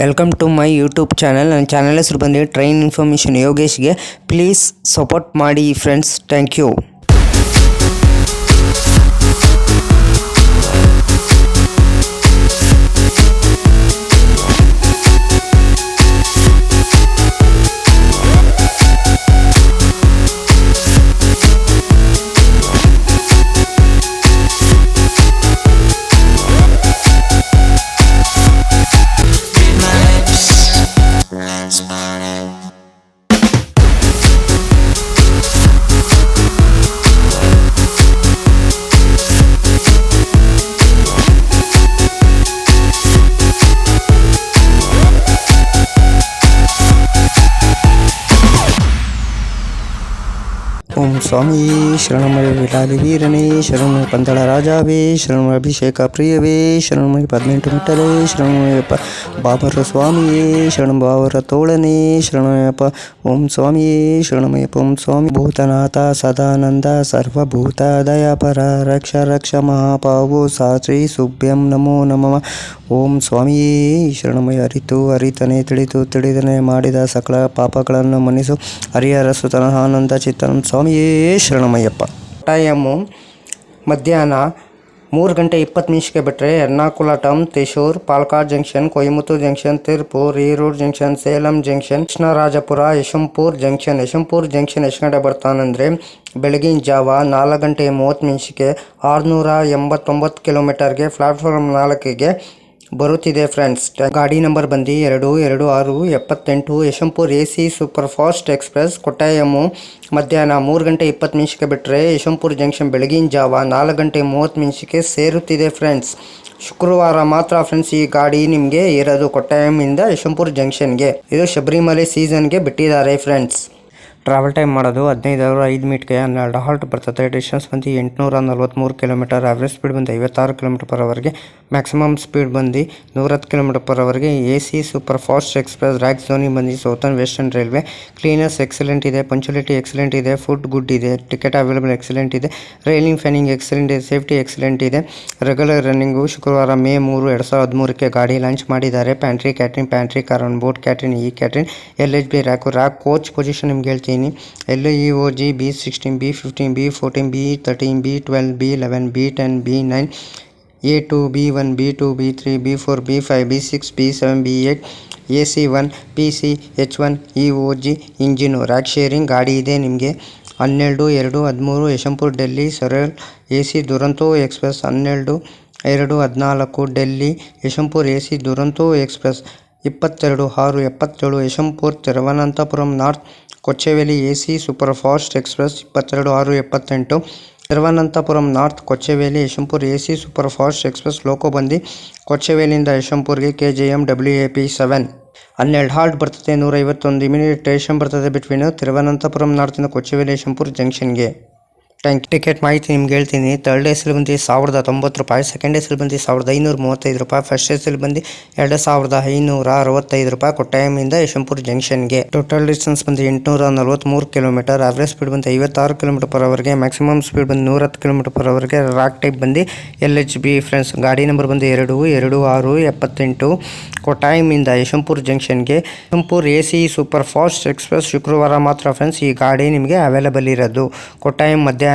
Welcome to my YouTube channel. ನನ್ನ channel ಹೆಸರು ಬಂದು ಟ್ರೈನ್ ಇನ್ಫಾರ್ಮೇಷನ್ ಯೋಗೇಶ್ಗೆ. ಪ್ಲೀಸ್ ಸಪೋರ್ಟ್ ಮಾಡಿ ಫ್ರೆಂಡ್ಸ್. Thank you. ಓಂ ಸ್ವಾಮಿ ಶರಣಮಯ ವಿಲಾಲಿ ವೀರನೇ, ಶರಣಮಯ ಪಂದಳ ರಾಜಾವೇ, ಶರಣಮಯ ಅಭಿಷೇಕ ಪ್ರಿಯವೇ, ಶರಣಮಯ 18 ಮೆಟ್ಟಲೇ, ಶರಣಮಯಪ್ಪ ಬಾಬರ ಸ್ವಾಮಿಯೇ, ಶರಣ ಬಾಬರ ತೋಳನೇ, ಶರಣಮಯಪ್ಪ. ಓಂ ಸ್ವಾಮಿಯೇ ಶರಣಮಯಪ್ಪ. ಓಂ ಸ್ವಾಮಿ ಭೂತನಾಥ ಸದಾನಂದ ಸರ್ವಭೂತ ದಯಾಪರ ರಕ್ಷ ರಕ್ಷ ಮಹಾಪಾವೋ ಸಾಶ್ರೀ ಸುಭ್ಯಂ ನಮೋ ನಮಃ. ಓಂ ಸ್ವಾಮಿಯೇ ಶರಣಮಯ. ಅರಿತನೆ ತಿಳಿದನೆ ಮಾಡಿದ ಸಕಲ ಪಾಪಗಳನ್ನು ಮನ್ನಿಸು ಹರಿಹರ ಸುತನ ಆನಂದ ಚಿತ್ತನ ಸ್ವಾಮಿಯೇ ಶರಣಮಯ್ಯಪ್ಪ. ಟೈಮು ಮಧ್ಯಾಹ್ನ 3:20 ಬಿಟ್ಟರೆ ಎರ್ನಾಕುಲಟಂ, Thrissur, Palakkad junction, Coimbatore junction, Tiruppur, Erode junction, Salem junction, Krishnarajapuram, Yesvantpur junction ಎಷ್ಟು ಗಂಟೆ ಬರ್ತಾನಂದರೆ ಬೆಳಗಿನ ಜಾವ 4:30 689 ಕಿಲೋಮೀಟರ್ಗೆ ಪ್ಲಾಟ್ಫಾರ್ಮ್ 4ಗೆ ಬರುತ್ತಿದೆ ಫ್ರೆಂಡ್ಸ್. ಗಾಡಿ ನಂಬರ್ ಬಂದು 222678 Yesvantpur AC super fast express. Kottayam ಮಧ್ಯಾಹ್ನ 3:20 ಬಿಟ್ಟರೆ ಯಶವಂತಪುರ ಜಂಕ್ಷನ್ ಬೆಳಗಿನ ಜಾವ 4:30 ಸೇರುತ್ತಿದೆ ಫ್ರೆಂಡ್ಸ್. ಶುಕ್ರವಾರ ಮಾತ್ರ ಫ್ರೆಂಡ್ಸ್ ಈ ಗಾಡಿ ನಿಮಗೆ ಇರೋದು ಕೊಟ್ಟಾಯಮಿಂದ ಯಶವಂತಪುರ ಜಂಕ್ಷನ್ಗೆ. ಇದು ಶಬರಿಮಲೆ ಸೀಸನ್ಗೆ ಬಿಟ್ಟಿದ್ದಾರೆ ಫ್ರೆಂಡ್ಸ್. ಟ್ರಾವೆಲ್ ಟೈಮ್ ಮಾಡೋದು 15 ಅವರ್ 5 ಮಿನಿಟ್ಗೆ 12 ಹಾಲ್ಟ್ ಬರ್ತದೆ. ಡಿಸ್ಟೆನ್ಸ್ ಬಂದು 843 ಕಿಲೋಮೀಟರ್. ಆವ್ರೇಜ್ ಸ್ಪೀಡ್ ಬಂದು 56 km/h. ಮ್ಯಾಕ್ಸಿಮಮ್ ಸ್ಪೀಡ್ ಬಂದು 110 km/h. AC ಸೂಪರ್ ಫಾಸ್ಟ್ ಎಕ್ಸ್ಪ್ರೆಸ್. ರ್ಯಾಕ್ ಝೋನಿಂಗ್ ಬಂದು southern western railway. Cleaners excellent ಇದೆ, ಪಂಚುಲಿಟಿ ಎಕ್ಸಲೆಂಟ್ ಇದೆ, ಫುಡ್ ಗುಡ್ ಇದೆ, ಟಿಕೆಟ್ ಅವೈಲೇಬಲ್ ಎಕ್ಸಲೆಂಟ್ ಇದೆ, ರೈಲಿಂಗ್ ಫ್ಯಾನಿಂಗ್ ಎಕ್ಸಲೆಂಟ್ ಇದೆ, ಸೇಫ್ಟಿ ಎಕ್ಸಲೆಂಟ್ ಇದೆ. Regular running. ಶುಕ್ರವಾರ May 3, 2013 ಗಾಡಿ ಲಾಂಚ್ ಮಾಡಿದ್ದಾರೆ. Pantry catering, pantry car on board catering, ಈ catering, LHB rake coach position ನಿಮ್ಗೆ ಹೇಳ್ತೀನಿ. LEOG B16, B15, B14, B13, B12, B11, B10, B9, A2, B1, B2, B3, B4, B5, B6, B7, B8, AC1, PC, H1, EOG engine. Rake sharing ಗಾಡಿ ಇದೆ ನಿಮಗೆ. 12-2-13 ಯಶವಂತಪುರ ಡೆಲ್ಲಿ ಸರಲ್ AC Duronto express. 12-2-14 Delhi Yesvantpur AC Duronto express. 22-6-77 Yesvantpur Thiruvananthapuram North Kochuveli AC super fast express. 22-6-78 Thiruvananthapuram North Kochuveli Yesvantpur AC super fast express. Loco ಬಂದು ಕೊಚ್ಚೆವೇಲಿಯಿಂದ ಯಶವಂತಪುರ್ಗೆ KJM WAP 7. 12 halt ಬರ್ತದೆ. 151 minute station ಬರ್ತದೆ between ತಿರುವನಂತಪುರಂ ನಾರ್ತಿಂದ ಕೊಚ್ಚೆವೇಲಿ ಯಶವಂತಪುರ ಜಂಕ್ಷನ್ಗೆ. ಟಿಕೆಟ್ ಮಾಹಿತಿ ನಿಮ್ಗೆ ಹೇಳ್ತೀನಿ. ಥರ್ಡ್ ಎಸ್ ಬಂದು 1090 ರೂಪಾಯಿ, ಸೆಕೆಂಡ್ ಎಸ್ ಬಂದು 1535 ರೂಪಾಯಿ, ಫಸ್ಟ್ ಎಸ್ ಬಂದು 2565 ರೂಪಾಯಿ ಕೊಟ್ಟಾಯಮಿಂದ ಯಶವಂತಪುರ ಜಂಕ್ಷನ್ಗೆ. ಟೋಟಲ್ ಡಿಸ್ಟೆನ್ಸ್ ಬಂದು 843 ಕಿಲೋಮೀಟರ್. ಆವ್ರೇಜ್ ಸ್ಪೀಡ್ ಬಂದು 56 km/h. ಮ್ಯಾಕ್ಸಿಮಮ್ ಸ್ಪೀಡ್ ಬಂದು 110 km/h. ರಾಕ್ ಟೈಪ್ ಬಂದು LHB ಫ್ರೆಂಡ್ಸ್. ಗಾಡಿ ನಂಬರ್ ಬಂದು 222678 ಕೊಟ್ಟಾಯಮಿಂದ Yesvantpur junction. Yesvantpur AC super fast express ಶುಕ್ರವಾರ ಮಾತ್ರ ಫ್ರೆಂಡ್ಸ್ ಈ ಗಾಡಿ ನಿಮಗೆ ಅವೈಲೇಬಲ್ ಇರೋದು. ಕೊಟ್ಟಾಯಂ ಮಧ್ಯಾಹ್ನ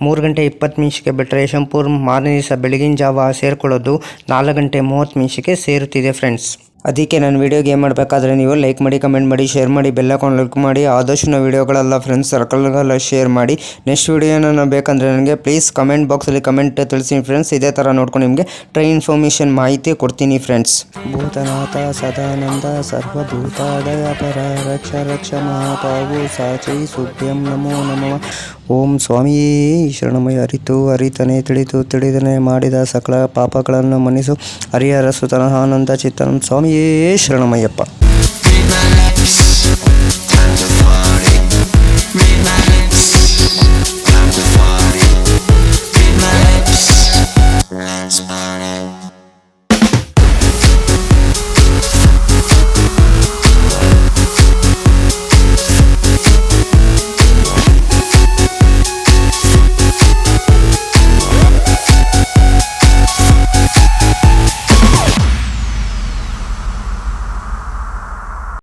3:20 ಬಿಟ್ಟರೆ ಯಶವಂತಪುರ ಮಾರನೇ ದಿವಸ ಬೆಳಗಿನ ಜಾವ ಸೇರ್ಕೊಳ್ಳೋದು 4:30 ಸೇರುತ್ತಿದೆ ಫ್ರೆಂಡ್ಸ್. ಅದಕ್ಕೆ ನನ್ನ ವೀಡಿಯೋಗೆ ಏನು ಮಾಡಬೇಕಾದ್ರೆ ನೀವು ಲೈಕ್ ಮಾಡಿ, ಕಮೆಂಟ್ ಮಾಡಿ, ಶೇರ್ ಮಾಡಿ, ಬೆಲ್ ಹಾಕೊಂಡು ಲೈಕ್ ಮಾಡಿ. ಆದಷ್ಟು ನಾವು ವೀಡಿಯೋಗಳೆಲ್ಲ ಫ್ರೆಂಡ್ಸ್ ಸರ್ಕಲ್ಗೆಲ್ಲ ಶೇರ್ ಮಾಡಿ. ನೆಕ್ಸ್ಟ್ ವೀಡಿಯೋನ ಬೇಕಂದರೆ ನನಗೆ ಪ್ಲೀಸ್ ಕಮೆಂಟ್ ಬಾಕ್ಸಲ್ಲಿ ಕಮೆಂಟ್ ತಿಳಿಸಿ ಫ್ರೆಂಡ್ಸ್. ಇದೇ ಥರ ನೋಡ್ಕೊಂಡು ನಿಮಗೆ ಟ್ರೈನ್ ಇನ್ಫಾರ್ಮೇಷನ್ ಮಾಹಿತಿ ಕೊಡ್ತೀನಿ ಫ್ರೆಂಡ್ಸ್. ಭೂತನಾಥ ಸದಾನಂದ ಸರ್ವಭೂತ ದಯಾಪರ ರಕ್ಷ ರಕ್ಷ ಮಹಾಪಾವೋ ಸಾಶ್ರೀ ಸುಭ್ಯಂ ನಮೋ ನಮಃ. ಓಂ ಸ್ವಾಮಿಯೇ ಶರಣಮಯ. ಅರಿತನೆ ತಿಳಿದನೆ ಮಾಡಿದ ಸಕಲ ಪಾಪಗಳನ್ನು ಮನ್ನಿಸು ಹರಿಹರ ಸುತನ ಆನಂದ ಚಿತ್ತನ ಸ್ವಾಮಿಯೇ ಶರಣಮಯ್ಯಪ್ಪ.